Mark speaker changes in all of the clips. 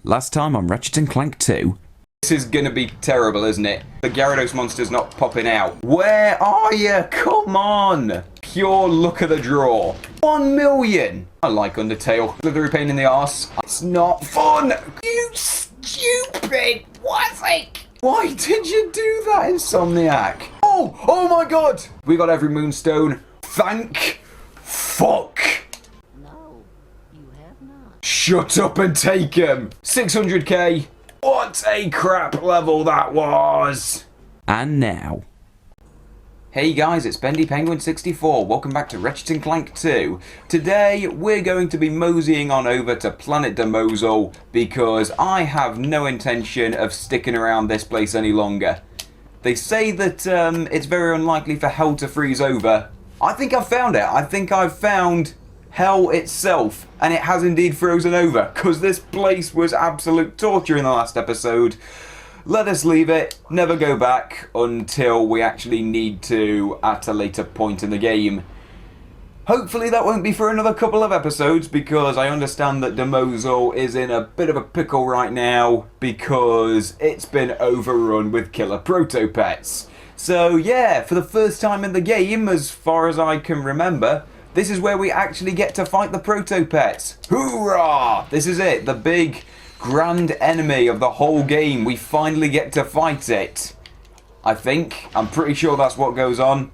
Speaker 1: Last time on Ratchet Clank 2.
Speaker 2: This is gonna be terrible, isn't it? The Gyarados monster's not popping out. Where are you? Come on! Pure luck of the draw. 1 million! I like Undertale. Slithery pain in the arse. It's not fun! You stupid Wazzick! Why did you do that, Insomniac? Oh my god! We got every moonstone. Thank fuck!
Speaker 3: No, you have not.
Speaker 2: Shut up and take him! 600k. What a crap level that was!
Speaker 1: And now.
Speaker 2: Hey guys, it's Bendy Penguin 64. Welcome back to Ratchet Clank 2. Today we're going to be moseying on over to Planet Damosel because I have no intention of sticking around this place any longer. They say that it's very unlikely for hell to freeze over. I think I've found it. I think I've found hell itself, and it has indeed frozen over because this place was absolute torture in the last episode. Let us leave it, never go back until we actually need to at a later point in the game. Hopefully that won't be for another couple of episodes because I understand that Damosel is in a bit of a pickle right now because it's been overrun with killer proto-pets. So yeah, for the first time in the game, as far as I can remember, this is where we actually get to fight the proto-pets. Hoorah! This is it, the big grand enemy of the whole game. We finally get to fight it. I think. I'm pretty sure that's what goes on.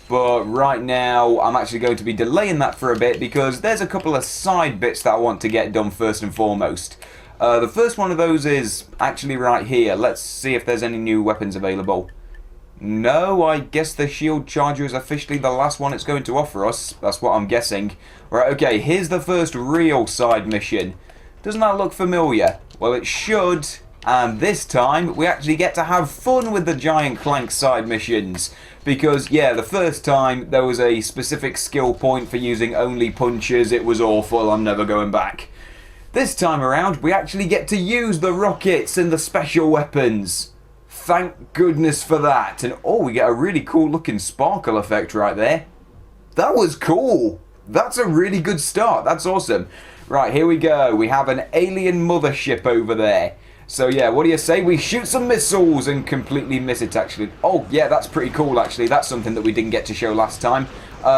Speaker 2: But right now, I'm actually going to be delaying that for a bit because there's a couple of side bits that I want to get done first and foremost. The first one of those is actually right here. Let's see if there's any new weapons available. No, I guess the shield charger is officially the last one it's going to offer us. That's what I'm guessing. Right, okay, here's the first real side mission. Doesn't that look familiar? Well, it should. And this time, we actually get to have fun with the Giant Clank side missions. Because, yeah, the first time, there was a specific skill point for using only punches. It was awful. I'm never going back. This time around, we actually get to use the rockets and the special weapons. Thank goodness for that. And, oh, we get a really cool looking sparkle effect right there. That was cool. That's a really good start. That's awesome. Right, here we go. We have an alien mothership over there. So yeah, what do you say? We shoot some missiles and completely miss it, actually. Oh, yeah, that's pretty cool, actually. That's something that we didn't get to show last time.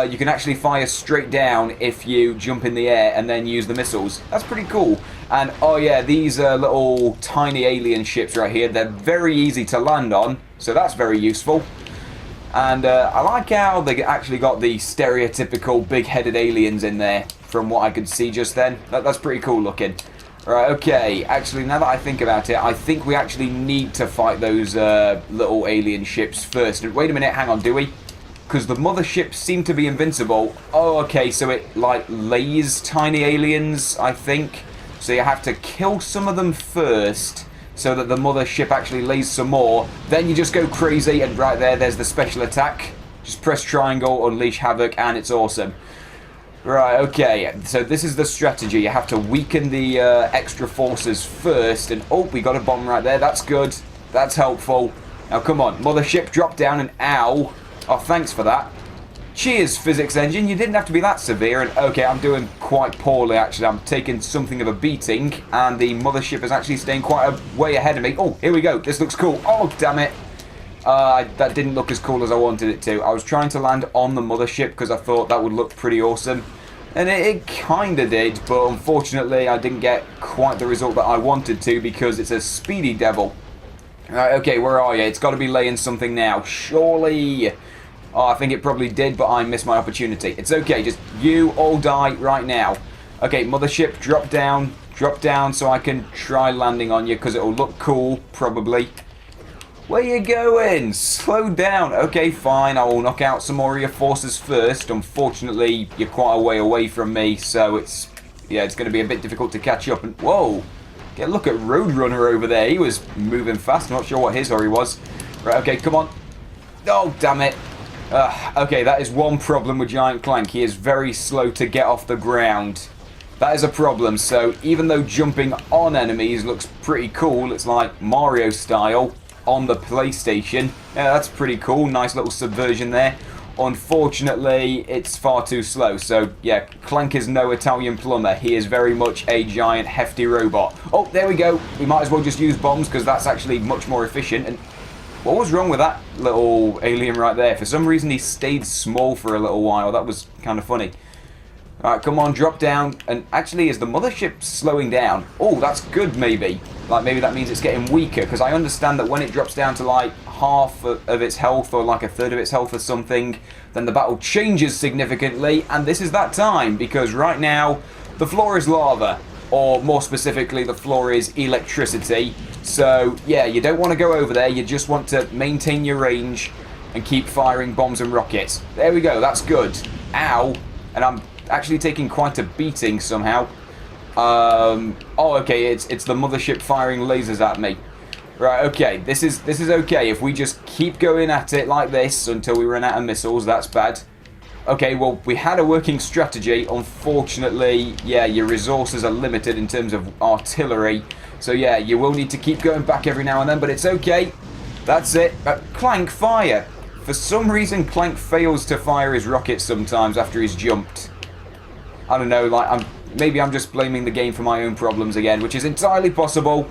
Speaker 2: You can actually fire straight down if you jump in the air and then use the missiles. That's pretty cool. And, oh yeah, these little tiny alien ships right here, they're very easy to land on. So that's very useful. And I like how they actually got the stereotypical big-headed aliens in there, from what I could see just then. That's pretty cool looking. Right, okay, actually, now that I think about it, I think we actually need to fight those little alien ships first. Wait a minute, hang on, do we? Because the motherships seem to be invincible. Oh, okay, so it, like, lays tiny aliens, I think. So you have to kill some of them first, so that the mothership actually lays some more. Then you just go crazy, and right there's the special attack. Just press triangle, unleash havoc, and it's awesome. Right, okay, so this is the strategy. You have to weaken the extra forces first, and oh, we got a bomb right there. That's good. That's helpful. Now, come on, mothership, drop down, and ow. Oh, thanks for that. Cheers, physics engine. You didn't have to be that severe, and okay, I'm doing quite poorly, actually. I'm taking something of a beating, and the mothership is actually staying quite a way ahead of me. Oh, here we go. This looks cool. Oh, damn it. That didn't look as cool as I wanted it to. I was trying to land on the mothership because I thought that would look pretty awesome. And it kind of did, but unfortunately I didn't get quite the result that I wanted to because it's a speedy devil. Right, okay, where are you? It's got to be laying something now. Surely. Oh, I think it probably did, but I missed my opportunity. It's okay, just you all die right now. Okay, mothership, drop down so I can try landing on you because it'll look cool, probably. Where you going? Slow down. Okay, fine. I will knock out some more of your forces first. Unfortunately, you're quite a way away from me, so it's going to be a bit difficult to catch up. And whoa, get a look at Roadrunner over there. He was moving fast. I'm not sure what his hurry was. Right, okay, come on. Oh, damn it. Okay, that is one problem with Giant Clank. He is very slow to get off the ground. That is a problem. So even though jumping on enemies looks pretty cool, it's like Mario style on the PlayStation. Yeah, that's pretty cool. Nice little subversion there. Unfortunately, it's far too slow. So, yeah, Clank is no Italian plumber. He is very much a giant, hefty robot. Oh, there we go. We might as well just use bombs because that's actually much more efficient. And what was wrong with that little alien right there? For some reason, he stayed small for a little while. That was kind of funny. Alright, come on, drop down. And actually, is the mothership slowing down? Oh, that's good, maybe. Like, maybe that means it's getting weaker, because I understand that when it drops down to, like, half of its health, or like a third of its health or something, then the battle changes significantly, and this is that time, because right now, the floor is lava. Or, more specifically, the floor is electricity. So, yeah, you don't want to go over there, you just want to maintain your range and keep firing bombs and rockets. There we go, that's good. Ow. And I'm actually taking quite a beating somehow. Oh, okay, it's the mothership firing lasers at me. Right, okay, this is okay. If we just keep going at it like this until we run out of missiles, that's bad. Okay, well, we had a working strategy. Unfortunately, yeah, your resources are limited in terms of artillery. So, yeah, you will need to keep going back every now and then, but it's okay. That's it. Clank, fire. For some reason, Clank fails to fire his rockets sometimes after he's jumped. I don't know, like, maybe I'm just blaming the game for my own problems again, which is entirely possible.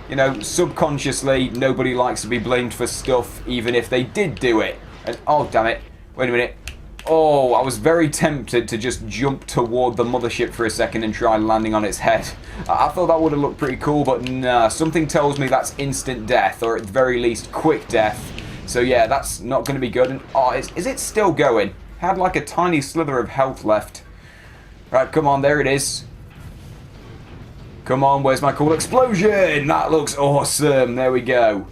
Speaker 2: You know, subconsciously, nobody likes to be blamed for stuff, even if they did do it. And, oh, damn it. Wait a minute. Oh, I was very tempted to just jump toward the mothership for a second and try landing on its head. I thought that would have looked pretty cool, but nah, something tells me that's instant death, or at the very least, quick death. So yeah, that's not going to be good. And, oh, is it still going? Had like a tiny slither of health left. Right, come on, there it is. Come on, where's my cool explosion? That looks awesome. There we go.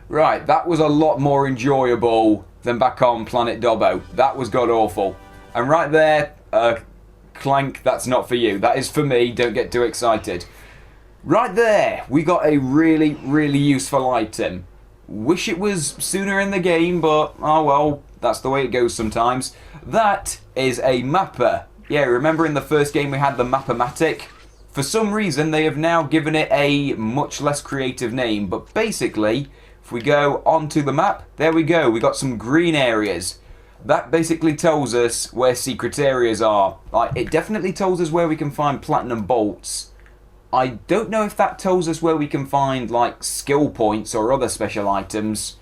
Speaker 2: Right, that was a lot more enjoyable than back on Planet Dobbo. That was god-awful. And right there, Clank, that's not for you. That is for me. Don't get too excited. Right there, we got a really, really useful item. Wish it was sooner in the game, but, oh well, that's the way it goes sometimes. That is a mapper. Yeah, remember in the first game we had the Mapper-matic? For some reason, they have now given it a much less creative name, but basically, if we go onto the map, there we go, we got some green areas. That basically tells us where secret areas are. Like, it definitely tells us where we can find platinum bolts. I don't know if that tells us where we can find, like, skill points or other special items.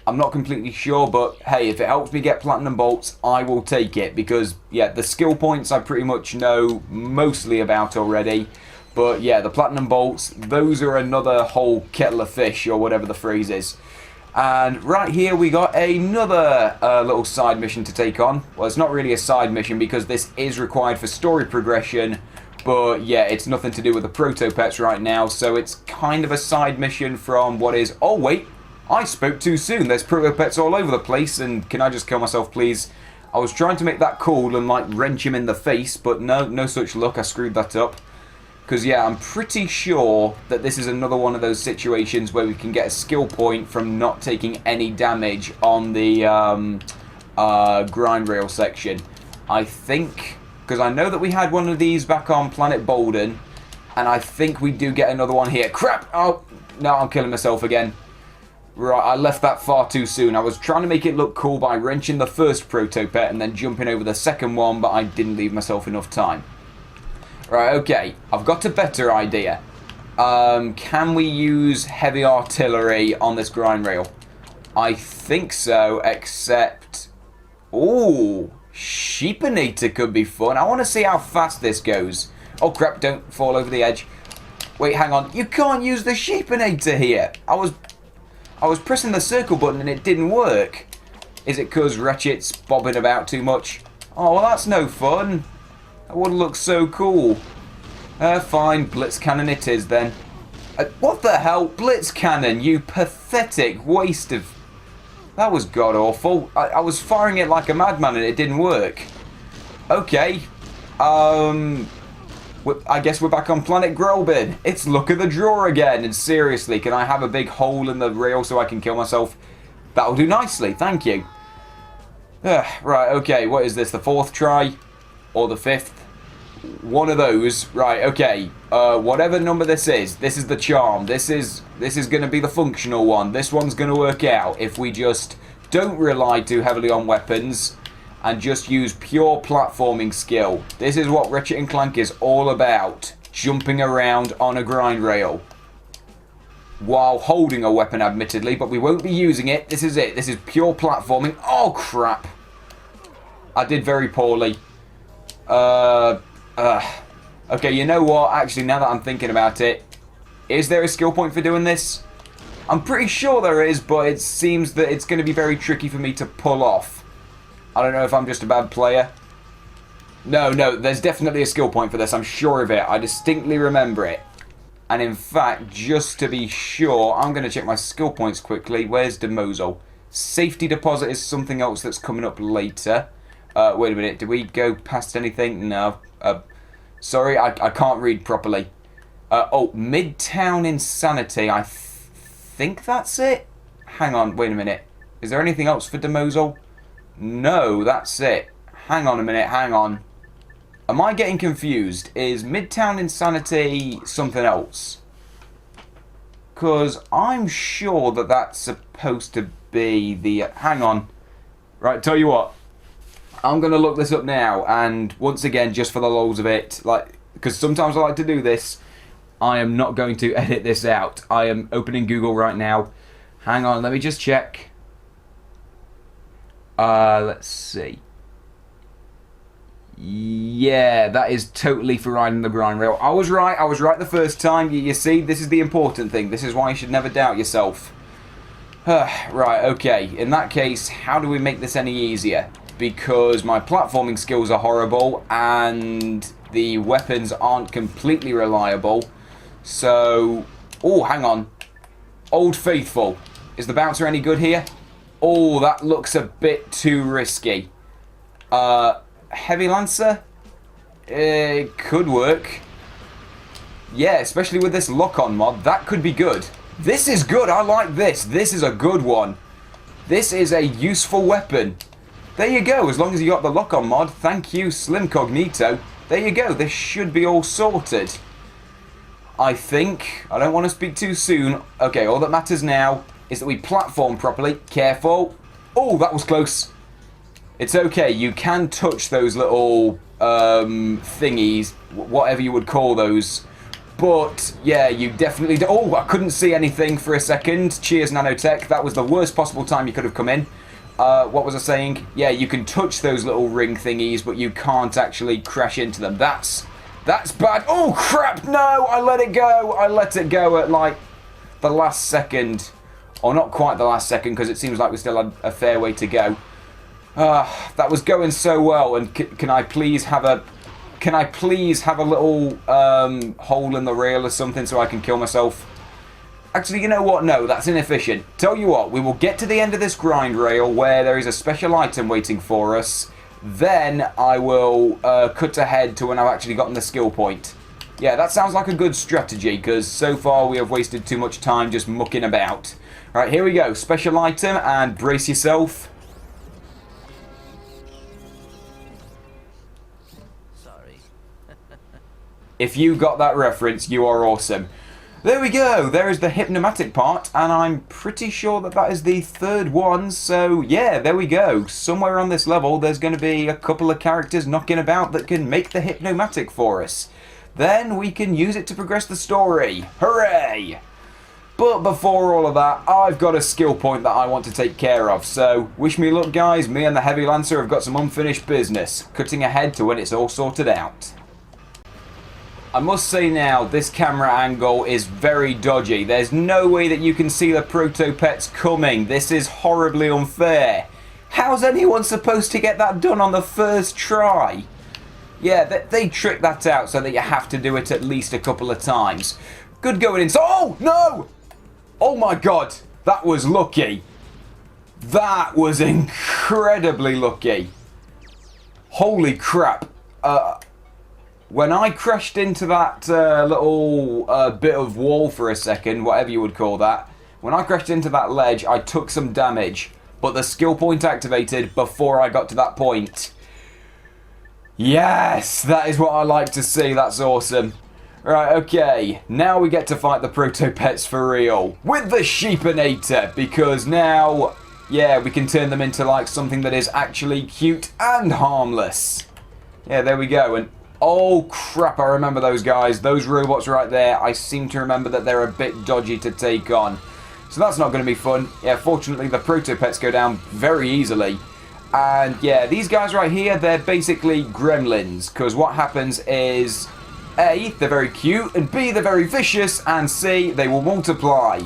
Speaker 2: I'm not completely sure, but hey, if it helps me get platinum bolts, I will take it. Because, yeah, the skill points I pretty much know mostly about already. But, yeah, the platinum bolts, those are another whole kettle of fish, or whatever the phrase is. And right here we got another little side mission to take on. Well, it's not really a side mission because this is required for story progression. But, yeah, it's nothing to do with the proto-pets right now. So it's kind of a side mission from what is... Oh, wait. I spoke too soon. There's proto-pets all over the place. And can I just kill myself, please? I was trying to make that cool and, like, wrench him in the face. But no such luck. I screwed that up. Because, yeah, I'm pretty sure that this is another one of those situations where we can get a skill point from not taking any damage on the grind rail section. I think... Because I know that we had one of these back on Planet Bolden. And I think we do get another one here. Crap! Oh, no, I'm killing myself again. Right, I left that far too soon. I was trying to make it look cool by wrenching the first proto-pet and then jumping over the second one, but I didn't leave myself enough time. Right, okay. I've got a better idea. Can we use heavy artillery on this grind rail? I think so, except... Ooh, Sheepinator could be fun. I want to see how fast this goes. Oh, crap, don't fall over the edge. Wait, hang on. You can't use the Sheepinator here. I was pressing the circle button and it didn't work. Is it because Ratchet's bobbing about too much? Oh, well, that's no fun. That would look so cool. Fine, Blitz Cannon it is then. What the hell? Blitz Cannon, you pathetic waste of... That was god-awful. I was firing it like a madman and it didn't work. Okay. I guess we're back on Planet Grobin. It's luck of the draw again. And seriously, can I have a big hole in the rail so I can kill myself? That'll do nicely, thank you. Right, okay, what is this? The fourth try? Or the fifth? One of those. Right, okay. Whatever number this is the charm. This is going to be the functional one. This one's going to work out if we just don't rely too heavily on weapons and just use pure platforming skill. This is what Ratchet & Clank is all about. Jumping around on a grind rail. While holding a weapon, admittedly, but we won't be using it. This is it. This is pure platforming. Oh, crap. I did very poorly. Okay, you know what? Actually, now that I'm thinking about it, is there a skill point for doing this? I'm pretty sure there is, but it seems that it's going to be very tricky for me to pull off. I don't know if I'm just a bad player. No, there's definitely a skill point for this. I'm sure of it. I distinctly remember it. And in fact, just to be sure, I'm going to check my skill points quickly. Where's Damosel? Safety deposit is something else that's coming up later. Wait a minute. Did we go past anything? No. Sorry, I can't read properly. Oh, Midtown Insanity. I think that's it. Hang on. Wait a minute. Is there anything else for Damosel? No, that's it. Hang on a minute. Hang on. Am I getting confused? Is Midtown Insanity something else? Because I'm sure that that's supposed to be the... hang on. Right, tell you what. I'm going to look this up now. And once again, just for the lols of it, like, because sometimes I like to do this, I am not going to edit this out. I am opening Google right now. Hang on, let me just check. Let's see. Yeah, that is totally for riding the grind rail. I was right the first time. You see, this is the important thing. This is why you should never doubt yourself. Right, okay. In that case, how do we make this any easier? Because my platforming skills are horrible and the weapons aren't completely reliable. So, oh, hang on. Old Faithful. Is the bouncer any good here? Oh, that looks a bit too risky. Heavy Lancer? It could work. Yeah, especially with this lock-on mod. That could be good. This is good. I like this. This is a good one. This is a useful weapon. There you go. As long as you got the lock-on mod. Thank you, Slim Cognito. There you go. This should be all sorted. I think. I don't want to speak too soon. Okay, all that matters now is that we platform properly. Careful. Oh, that was close. It's okay, you can touch those little thingies, whatever you would call those. But, yeah, you definitely do. Oh, I couldn't see anything for a second. Cheers, Nanotech. That was the worst possible time you could have come in. What was I saying? Yeah, you can touch those little ring thingies, but you can't actually crash into them. That's bad. Oh, crap, no, I let it go. I let it go at, like, the last second. Or not quite the last second, because it seems like we still had a fair way to go. That was going so well, and can I please have a little hole in the rail or something so I can kill myself? Actually, you know what? No, that's inefficient. Tell you what, we will get to the end of this grind rail where there is a special item waiting for us. Then I will cut ahead to when I've actually gotten the skill point. Yeah, that sounds like a good strategy, because so far we have wasted too much time just mucking about. Right, here we go. Special item, and brace yourself. If you got that reference, you are awesome. There we go. There is the hypnomatic part, and I'm pretty sure that that is the third one. So, yeah, there we go. Somewhere on this level, there's going to be a couple of characters knocking about that can make the hypnomatic for us. Then we can use it to progress the story. Hooray! But before all of that, I've got a skill point that I want to take care of. So, wish me luck, guys. Me and the Heavy Lancer have got some unfinished business. Cutting ahead to when it's all sorted out. I must say now, this camera angle is very dodgy. There's no way that you can see the proto-pets coming. This is horribly unfair. How's anyone supposed to get that done on the first try? Yeah, they tricked that out so that you have to do it at least a couple of times. Good going in. Oh, no! Oh my god, that was lucky. That was incredibly lucky. Holy crap. When I crashed into that little bit of wall for a second, whatever you would call that, when I crashed into that ledge, I took some damage, but the skill point activated before I got to that point. Yes, that is what I like to see. That's awesome. Right, okay, now we get to fight the proto-pets for real with the Sheepinator, because now, yeah, we can turn them into like something that is actually cute and harmless. Yeah, there we go. And oh crap, I remember those guys. Those robots right there. I seem to remember that they're a bit dodgy to take on. So that's not going to be fun. Yeah, fortunately the proto-pets go down very easily. And yeah, these guys right here, they're basically gremlins. Because what happens is, A, they're very cute, and B, they're very vicious, and C, they will multiply.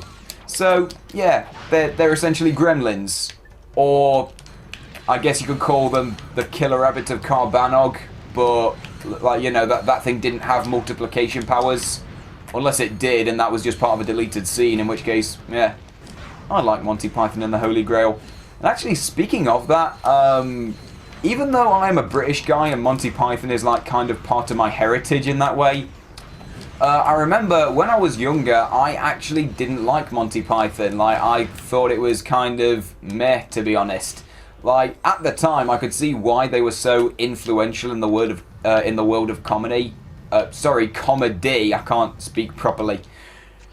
Speaker 2: So, yeah, they're essentially gremlins. Or, I guess you could call them the killer rabbit of Carbanog. But, like, you know, that thing didn't have multiplication powers. Unless it did, and that was just part of a deleted scene, in which case, yeah. I like Monty Python and the Holy Grail. And actually, speaking of that, even though I'm a British guy and Monty Python is like kind of part of my heritage in that way, I remember when I was younger, I actually didn't like Monty Python. Like, I thought it was kind of meh, to be honest. Like, at the time, I could see why they were so influential in the world of comedy. Sorry, comedy. I can't speak properly.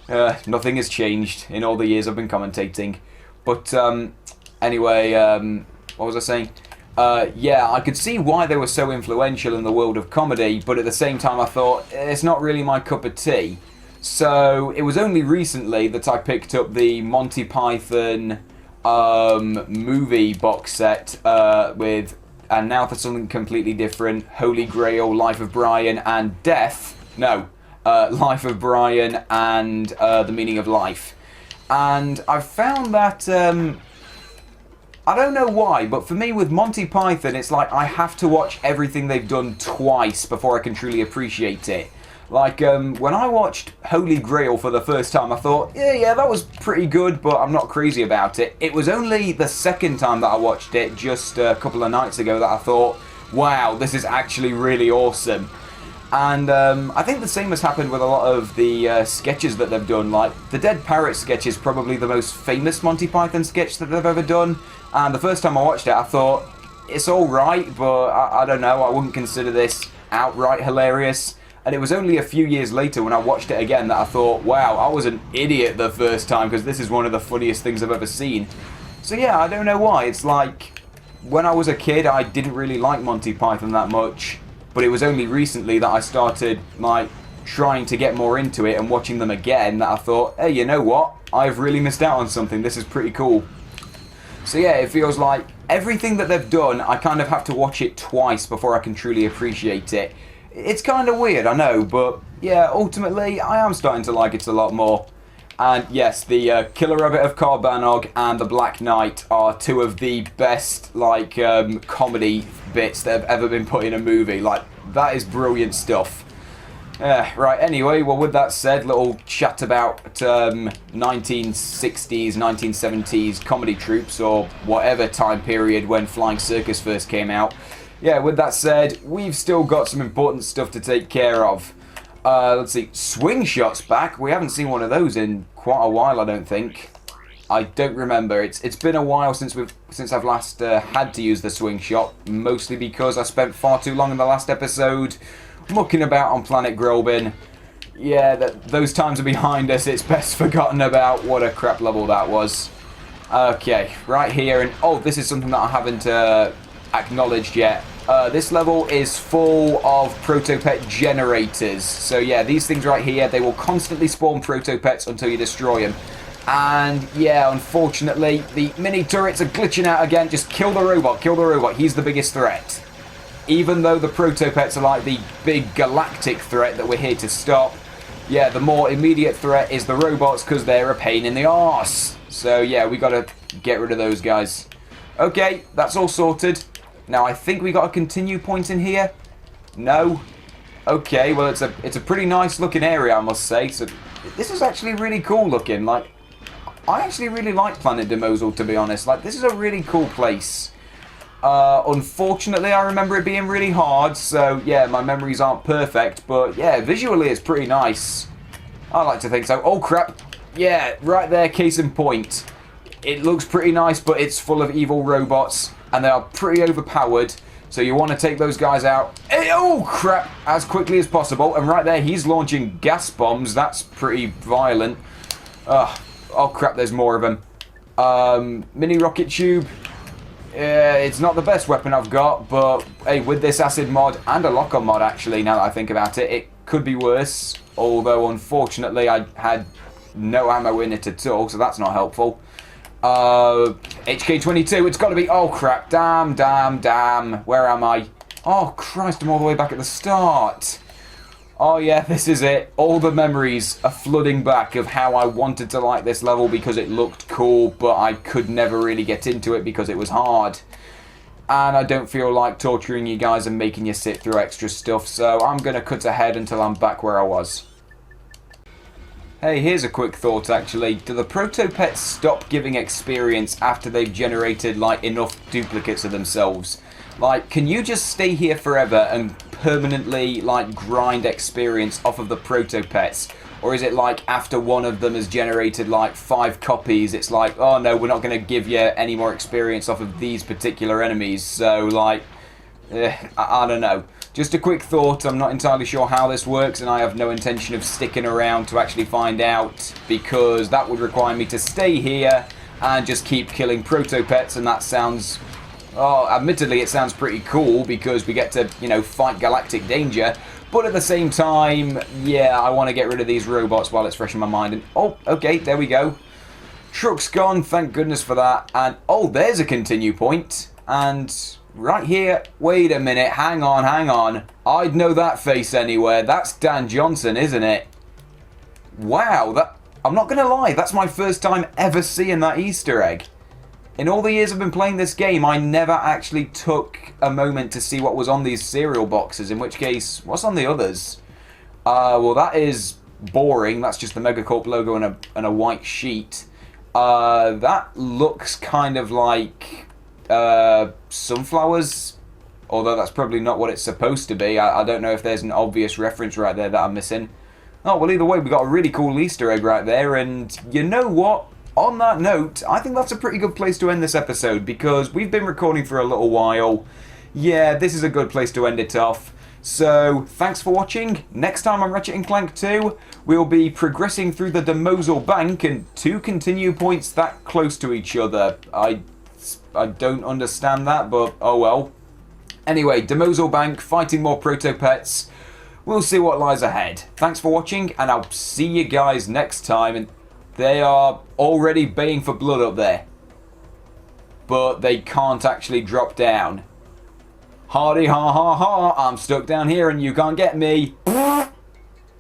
Speaker 2: Nothing has changed in all the years I've been commentating. But, anyway, what was I saying? Yeah, I could see why they were so influential in the world of comedy, but at the same time I thought, it's not really my cup of tea. So, it was only recently that I picked up the Monty Python movie box set with, and now for something completely different, Holy Grail, Life of Brian, and Life of Brian and The Meaning of Life. And I've found that, I don't know why, but for me with Monty Python, it's like I have to watch everything they've done twice before I can truly appreciate it. Like, when I watched Holy Grail for the first time, I thought, yeah, that was pretty good, but I'm not crazy about it. It was only the second time that I watched it, just a couple of nights ago, that I thought, wow, this is actually really awesome. And I think the same has happened with a lot of the sketches that they've done. Like, the Dead Parrot sketch is probably the most famous Monty Python sketch that they've ever done. And the first time I watched it, I thought, it's alright, but I don't know, I wouldn't consider this outright hilarious. And it was only a few years later when I watched it again that I thought, wow, I was an idiot the first time, because this is one of the funniest things I've ever seen. So yeah, I don't know why. It's like, when I was a kid, I didn't really like Monty Python that much. But it was only recently that I started, like, trying to get more into it and watching them again that I thought, hey, you know what? I've really missed out on something. This is pretty cool. So yeah, it feels like everything that they've done, I kind of have to watch it twice before I can truly appreciate it. It's kind of weird, I know, but yeah, ultimately, I am starting to like it a lot more. And yes, the Killer Rabbit of Carbanog and the Black Knight are two of the best, like, comedy bits that have ever been put in a movie. Like, that is brilliant stuff. Right, anyway, well, with that said, little chat about 1960s, 1970s comedy troupes, or whatever time period when Flying Circus first came out. Yeah, with that said, we've still got some important stuff to take care of. Let's see, Swing Shot's back. We haven't seen one of those in quite a while, I don't think. I don't remember. It's been a while since I've last had to use the Swing Shot, mostly because I spent far too long in the last episode mucking about on Planet Grobin. Yeah, those times are behind us. It's best forgotten about. What a crap level that was. Okay, right here, and oh, this is something that I haven't acknowledged yet. This level is full of Protopet generators. So yeah, these things right here, they will constantly spawn Protopets until you destroy them. And yeah, unfortunately, the mini turrets are glitching out again. Just kill the robot, kill the robot. He's the biggest threat. Even though the Protopets are like the big galactic threat that we're here to stop, yeah, the more immediate threat is the robots because they're a pain in the arse. So yeah, we gotta get rid of those guys. Okay, that's all sorted. Now I think we got a continue point in here. No. Okay, well it's a pretty nice looking area, I must say. So this is actually really cool looking. Like, I actually really like Planet Damosel, to be honest. Like, this is a really cool place. Unfortunately, I remember it being really hard, so yeah, my memories aren't perfect, but yeah, visually it's pretty nice. I like to think so. Oh crap. Yeah, right there, case in point. It looks pretty nice, but it's full of evil robots, and they are pretty overpowered, so you want to take those guys out, oh crap, as quickly as possible. And right there, he's launching gas bombs. That's pretty violent. Oh crap, there's more of them. Mini rocket tube. It's not the best weapon I've got, but hey, with this acid mod and a lock-on mod, actually, now that I think about it, it could be worse. Although, unfortunately, I had no ammo in it at all, so that's not helpful. HK22, it's got to be... Oh, crap. Damn. Where am I? Oh, Christ, I'm all the way back at the start. Oh, yeah, this is it. All the memories are flooding back of how I wanted to like this level because it looked cool, but I could never really get into it because it was hard. And I don't feel like torturing you guys and making you sit through extra stuff, so I'm going to cut ahead until I'm back where I was. Hey, here's a quick thought, actually. Do the proto-pets stop giving experience after they've generated, like, enough duplicates of themselves? Like, can you just stay here forever and permanently, like, grind experience off of the proto-pets? Or is it like, after one of them has generated, like, 5 copies, it's like, oh no, we're not going to give you any more experience off of these particular enemies, so, like, I don't know. Just a quick thought, I'm not entirely sure how this works, and I have no intention of sticking around to actually find out, because that would require me to stay here and just keep killing proto-pets, and that sounds... Oh, admittedly, it sounds pretty cool, because we get to, you know, fight galactic danger, but at the same time, yeah, I want to get rid of these robots while it's fresh in my mind, and... Oh, okay, there we go. Truck's gone, thank goodness for that, and... Oh, there's a continue point, and... Right here, wait a minute, hang on. I'd know that face anywhere. That's Dan Johnson, isn't it? Wow, that... I'm not gonna lie, that's my first time ever seeing that Easter egg. In all the years I've been playing this game, I never actually took a moment to see what was on these cereal boxes, in which case, what's on the others? Well, that is boring. That's just the Megacorp logo and a white sheet. That looks kind of like... sunflowers, although that's probably not what it's supposed to be. I don't know if there's an obvious reference right there that I'm missing. Oh, well, either way, we got a really cool Easter egg right there, and you know what? On that note, I think that's a pretty good place to end this episode, because we've been recording for a little while. Yeah, this is a good place to end it off. So, thanks for watching. Next time on Ratchet Clank 2, we'll be progressing through the Damosel Bank, and 2 continue points that close to each other. I don't understand that, but oh well. Anyway, Damosel Bank, fighting more proto-pets. We'll see what lies ahead. Thanks for watching, and I'll see you guys next time. And they are already baying for blood up there, but they can't actually drop down. Hardy ha ha ha, I'm stuck down here and you can't get me.